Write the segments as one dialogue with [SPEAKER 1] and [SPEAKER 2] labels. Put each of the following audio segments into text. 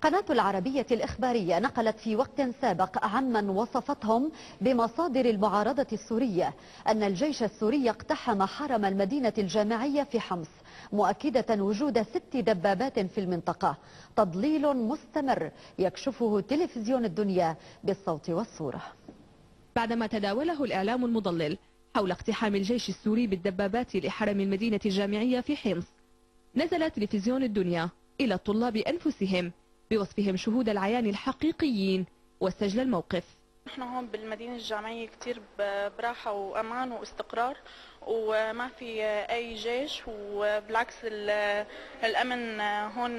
[SPEAKER 1] قناة العربية الإخبارية نقلت في وقت سابق عمن وصفتهم بمصادر المعارضة السورية أن الجيش السوري اقتحم حرم المدينة الجامعية في حمص، مؤكدة وجود 6 دبابات في المنطقة. تضليل مستمر يكشفه تلفزيون الدنيا بالصوت والصورة.
[SPEAKER 2] بعدما تداوله الإعلام المضلل حول اقتحام الجيش السوري بالدبابات لحرم المدينة الجامعية في حمص، نزل تلفزيون الدنيا إلى الطلاب أنفسهم بوصفهم شهود العيان الحقيقيين واستجل الموقف.
[SPEAKER 3] نحن هون بالمدينة الجامعية كتير براحة وأمان واستقرار، وما في أي جيش، وبالعكس الأمن هون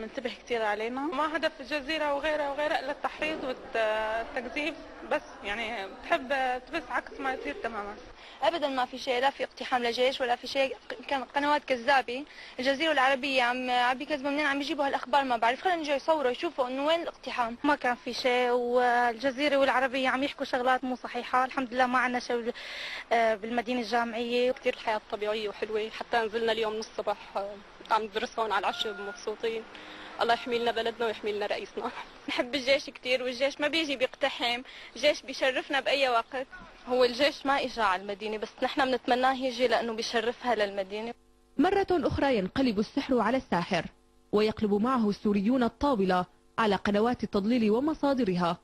[SPEAKER 3] منتبه كتير علينا. ما هدف الجزيرة وغيرها إلا التحريض والتكذيب بس، يعني بتحب تبث عكس ما يصير تماما.
[SPEAKER 4] ابدا ما في شيء، لا في اقتحام لجيش ولا في شيء. كان قنوات كذابه، الجزيره والعربيه عم بيكذبوا. منين عم يجيبوا هالاخبار ما بعرف، خلينا نجي يصوروا يشوفوا انه وين الاقتحام.
[SPEAKER 5] ما كان في شيء، والجزيره والعربيه عم يحكوا شغلات مو صحيحه. الحمد لله ما عندنا شيء بالمدينه الجامعيه.
[SPEAKER 6] كثير الحياه طبيعيه وحلوه، حتى نزلنا اليوم من الصبح عم ندرس هون على العشب مبسوطين. الله يحمي لنا بلدنا ويحمي لنا رئيسنا.
[SPEAKER 4] نحب الجيش كثير، والجيش ما بيجي بيقتحم، الجيش بيشرفنا باي وقت.
[SPEAKER 5] هو الجيش ما اجى على المدينه، بس نحن بنتمناه يجي لانه بيشرفها للمدينه.
[SPEAKER 2] مرة أخرى ينقلب السحر على الساحر، ويقلب معه السوريون الطاولة على قنوات التضليل ومصادرها،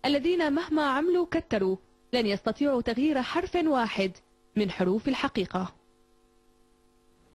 [SPEAKER 2] الذين مهما عملوا كتروا لن يستطيعوا تغيير حرف واحد من حروف الحقيقة.